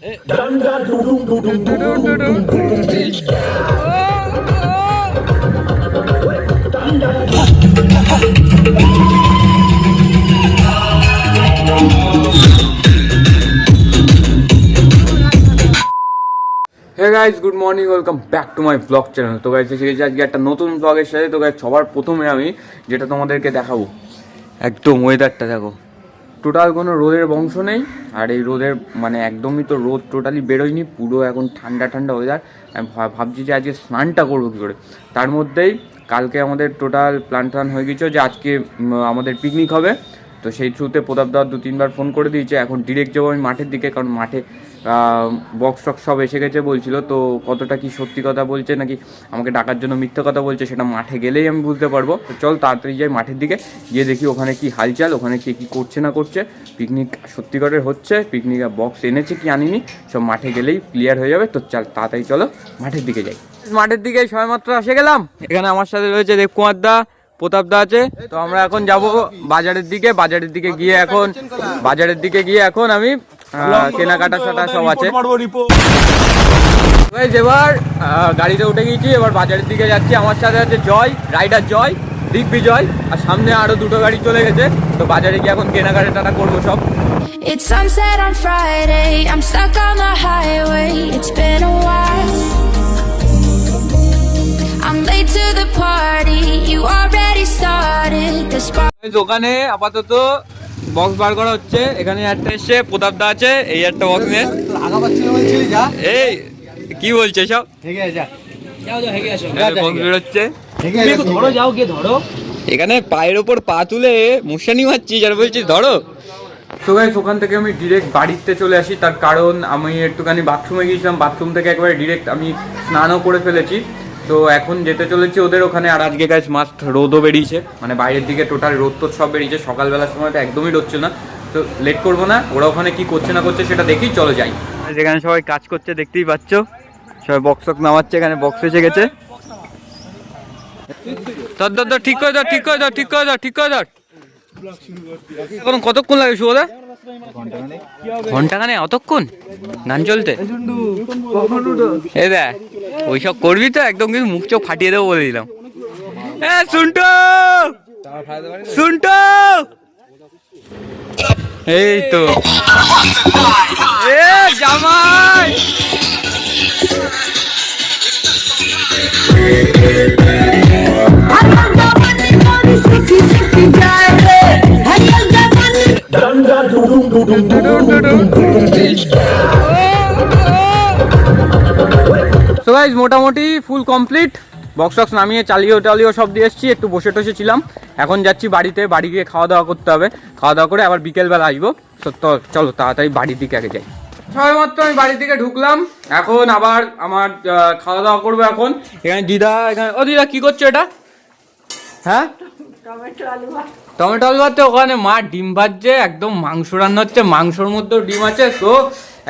Hey guys, good morning, welcome back to my blog channel. তো guys এসে গেছি আজকে একটা নতুন ব্লগের সাথে। তো গাইস সবার প্রথমে আমি যেটা তোমাদেরকে দেখাবো, একদম ওয়েদারটা দেখো, টোটাল কোনো রোদের বংশ নেই। আর এই রোদের মানে একদমই তো রোদ টোটালি বেরোয়নি, পুরো এখন ঠান্ডা ঠান্ডা ওয়েদার। আমি ভাবছি যে আজকে স্নানটা করবো কী করে। তার মধ্যেই কালকে আমাদের টোটাল প্ল্যান হয়ে গেছে যে আজকে আমাদের পিকনিক হবে। তো সেই থ্রুতে প্রতাপ দা 2-3 বার ফোন করে দিয়েছে। এখন ডিরেক্ট যাবো আমি মাঠের দিকে, কারণ মাঠে বক্স টক্স সব এসে গেছে বলছিল। তো কতটা কি সত্যি কথা বলছে নাকি আমাকে ডাকার জন্য মিথ্যে কথা বলছে সেটা মাঠে গেলেই আমি বুঝতে পারবো। তো চল তাড়াতাড়ি যাই মাঠের দিকে, গিয়ে দেখি ওখানে কি হালচাল, ওখানে কে কী করছে না করছে, পিকনিক সত্যিকারের হচ্ছে, পিকনিকে বক্স এনেছে কি আনিনি সব মাঠে গেলেই ক্লিয়ার হয়ে যাবে। তো চল তাড়াতাড়ি চলো মাঠের দিকে যাই। মাঠের দিকে সবেমাত্র এসে গেলাম। এখানে আমার সাথে রয়েছে দেবকুমার দা, প্রতাপ দা আছে। তো আমরা এখন যাব বাজারের দিকে গিয়ে এখন আমি কেনাকাটা সাটা সব আছে। এবার গাড়িতে উঠে গিয়েছি, এবার বাজারের দিকে যাচ্ছি। আমার সাথে আছে জয়, রাইডার জয়, দিগ্বিজয়, আর সামনে আরো দুটো গাড়ি চলে গেছে। তো বাজারে গিয়ে এখন কেনাকাটা করবো সব। It's sunset on Friday, I'm stuck on the highway, it's been a while. I'm late to the party, you already started the spark. দোকানে আপাতত বক্স বার করা হচ্ছে। এখানে একটা এসে প্রতাপ দা আছে, এই একটা বক্স নিয়ে এই কি বলছে সব বেরোচ্ছে। এখানে পায়ের ওপর পা তুলে মুসানি মারছি, যারা বলছি ধরো। তো গাইস ওখান থেকে আমি ডিরেক্ট বাড়িতে চলে আসি, তার কারণ আমি একটুখানি বাথরুমে গিয়েছিলাম, বাথরুম থেকে একবারে ডিরেক্ট আমি স্নানও করে ফেলেছি। তো এখন যেতে চলেছি ওদের ওখানে। আর আজকে গাইস মাস্ট রোদও বেরিয়েছে, মানে বাইরের দিকে টোটাল রোদ তো সব বেরিয়েছে। সকালবেলার সময়টা একদমই রোদ ছিল না। তো লেট করবো না, ওরা ওখানে কি করছে না করছে সেটা দেখেই চলো যাই। যেখানে সবাই কাজ করছে দেখতেই পাচ্ছ, সবাই বক্স নামাচ্ছে, এখানে বক্স এসে গেছে। ঠিক করে ধর। এখন কতক্ষণ লাগে শুভদা? ঘন্টাখানে? অতক্ষণ গান চলতে? এই দেখ ওইসব করবি তো একদম কিন্তু মুখ চোখ ফাটিয়ে দেবো বলে দিলাম। শুনটো এই তো জামাই তো গাইস মোটামুটি ফুল কমপ্লিট। বক্স টক্স নামিয়ে চালিয়েও সব দিয়ে এসেছি, একটু বসে টসে ছিলাম। এখন যাচ্ছি বাড়িতে, বাড়ি গিয়ে খাওয়া দাওয়া করতে হবে। খাওয়া দাওয়া করে আবার বিকেলবেলা আসবো। তো চলো তাড়াতাড়ি বাড়ির দিকে আগে যাই। সবেমাত্র আমি বাড়ির দিকে ঢুকলাম, এখন আবার আমার খাওয়া দাওয়া করবো। এখন এখানে দিদা, ও দিদা কি করছো এটা? হ্যাঁ টমেটো আলু ভাত। ওখানে মা ডিম ভাজছে, একদম মাংস রান্না হচ্ছে, মাংসর মধ্যেও ডিম আছে। তো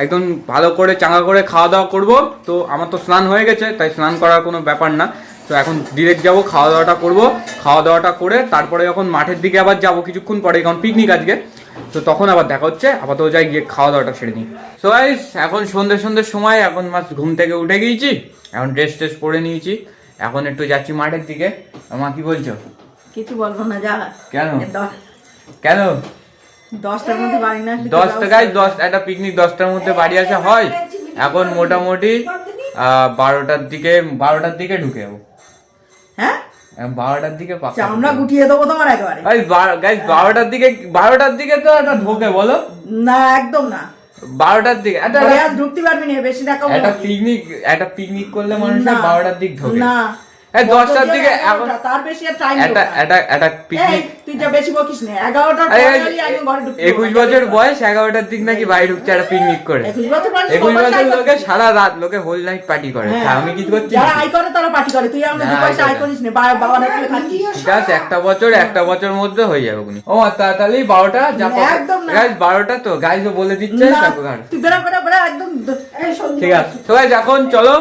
একদম ভালো করে চাঙ্গা করে খাওয়া দাওয়া করবো। তো আমার তো স্নান হয়ে গেছে, তাই স্নান করার কোনো ব্যাপার না। তো এখন ডিরেক্ট যাবো, খাওয়া দাওয়াটা করবো। খাওয়া দাওয়াটা করে তারপরে যখন মাঠের দিকে আবার যাবো কিছুক্ষণ পরে, কারণ পিকনিক আজকে। তো তখন আবার দেখা হচ্ছে, আপাতত যাই গিয়ে খাওয়া দাওয়াটা সেরে নিই। সো গাইস এখন সন্ধ্যের সময়, এখন মাস ঘুম থেকে উঠে গিয়েছি, এখন ড্রেস টেস পরে নিয়েছি। এখন একটু যাচ্ছি মাঠের দিকে। মা কি বলছো? কিছু বলবো না, যা। কেন 10টার মধ্যে বাড়ি না? 10 একটা পিকনিক 10টার মধ্যে বাড়ি আসা হয়। এখন মোটামুটি 12টার দিকে ঢুকে যাবো। হ্যাঁ 12টার দিকে আমরা গুটিয়ে দেবো তোমার একেবারে। গাইস 12টার দিকে তো একটা ঢোকে বলো না, একদম না। 12টার দিকে ঢুকতে পারবি না, বেশি টাকা। একটা পিকনিক করলে মানুষের 12টার দিক ঢোকে না, 10টার দিকে। তার বেশি আর টাইম একটা পিকনিক তুই যা বেশি বকিস না। 11টার পরে আমি ঘরে ঢুকতে 21 বছর বয়স, 11টার দিক নাকি বাইরে ঢুকছে একটা পিকনিক করে। 21 বছর লোকে সারা রাত লোকে হোল নাইট পার্টি করে। আমি কি করছি? যারা আই করে তারা পার্টি করে, তুই আমরা 2 পয়সা আই করিস না। বাবা রাখলে খাচ্ছিস। ঠিক আছে, একটা বছর মধ্যে হয়ে যাবে। ও তাহলে 12টা একদম না। গাইস 12টা তো গাইস বলে দিচ্ছে। তুই বেরা একদম। ঠিক আছে তো গাইস এখন চলো,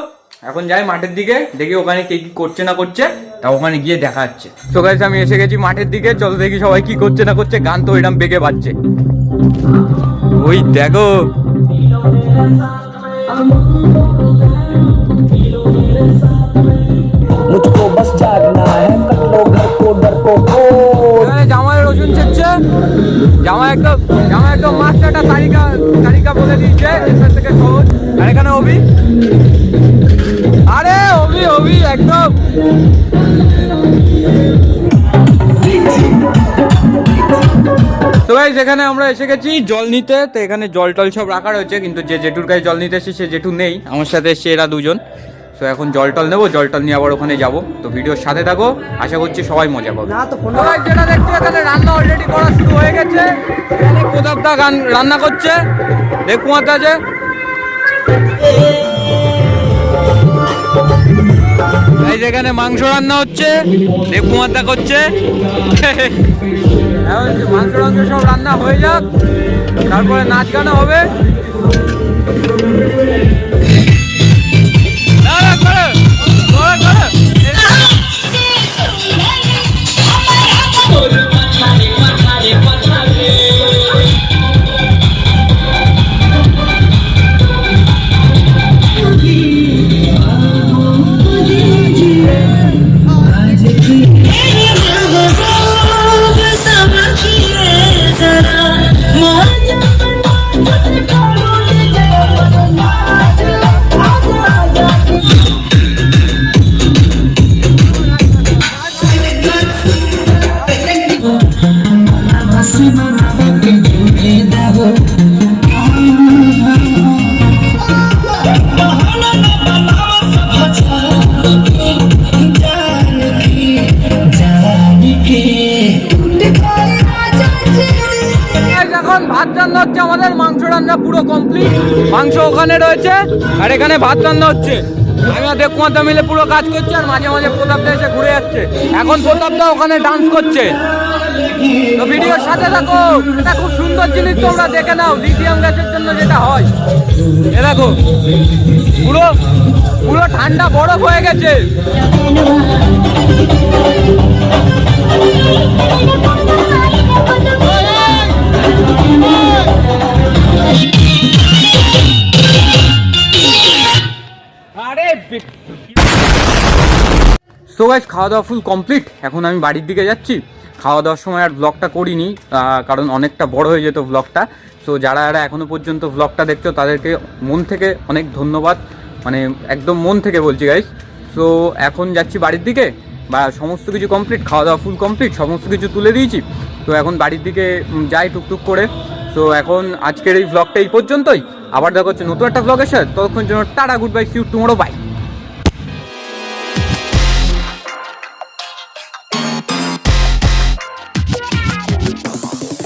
এখন যাই মাঠের দিকে, দেখি ওখানে কে কি করছে না করছে, তা ওখানে গিয়ে দেখা যাচ্ছে। তো গাইস আমি এসে গেছি মাঠের দিকে, চলো দেখি সবাই কি করছে না করছে। গান তো এরকম বেগে বাজছে, ওই দেখো मुझको बस जागना है कर लो घर को डर को জামাই রসুন ছেড়ছে, জামাই একদম মাস্টার একটা তালিকা বলে দিয়েছে এর থেকে সহজ। আর এখানে অভি, আরে অভি একদম তো গাইস এখানে আমরা এসে গেছি জল নিতে। তো এখানে জল টল সব রাখা রয়েছে, কিন্তু যে জেঠুর কাছে জল নিতে এসেছে সে জেঠু নেই, আমার সাথে এসছে এরা দুজন। তো এখন জল টল নেবো, জল টল নিয়ে আবার ওখানে যাবো। তো ভিডিওর সাথে থাকো, আশা করছি সবাই মজা পাবে। না তো ফোন তো guys, যেটা দেখছো এখানে রান্না অলরেডি করা শুরু হয়ে গেছে। এখানে প্রতাপদা রান্না করছে, দেখ কুমারদা যে এই যেখানে মাংস রান্না হচ্ছে, দেখ কুমারদা করছে। এখন মাংস টাংস সব রান্না হয়ে যাক, তারপরে নাচ গানা হবে। এখন ভাত রান্না হচ্ছে, আমাদের মাংস রান্না পুরো কমপ্লিট। মাংস ওখানে রয়েছে আর এখানে ভাত রান্না হচ্ছে। আমি আর দেব কুমারদা মিলে পুরো কাজ করছি, আর মাঝে মাঝে প্রতাপদা এসে ঘুরে যাচ্ছে। এখন প্রতাপদা ওখানে ডান্স করছে। তো ভিডিওর সাথে থাকো, এটা খুব সুন্দর জিনিস, তোমরা দেখে নাও। লিথিয়াম গ্যাসের জন্য যেটা হয়, এ দেখো পুরো ঠান্ডা বরফ হয়ে গেছে। সো গাইস, খাওয়া দাওয়া ফুল কমপ্লিট। এখন আমি বাড়ির দিকে যাচ্ছি। খাওয়া দাওয়ার সময় আর ব্লগটা করিনি, কারণ অনেকটা বড় হয়ে যেত ব্লগটা। সো যারা এখনো পর্যন্ত ব্লগটা দেখছো তাদেরকে মন থেকে অনেক ধন্যবাদ, মানে একদম মন থেকে বলছি গাইস। সো এখন যাচ্ছি বাড়ির দিকে, বা সমস্ত কিছু কমপ্লিট, খাওয়া দাওয়া ফুল কমপ্লিট, সমস্ত কিছু তুলে দিয়েছি। তো এখন বাড়ির দিকে যাই টুকটুক করে। সো এখন আজকের এই ব্লগটা এই পর্যন্তই। আবার দেখা হচ্ছে নতুন একটা ব্লগের সাথে। ততক্ষণ জন্য tata, good bye, see you tomorrow, by.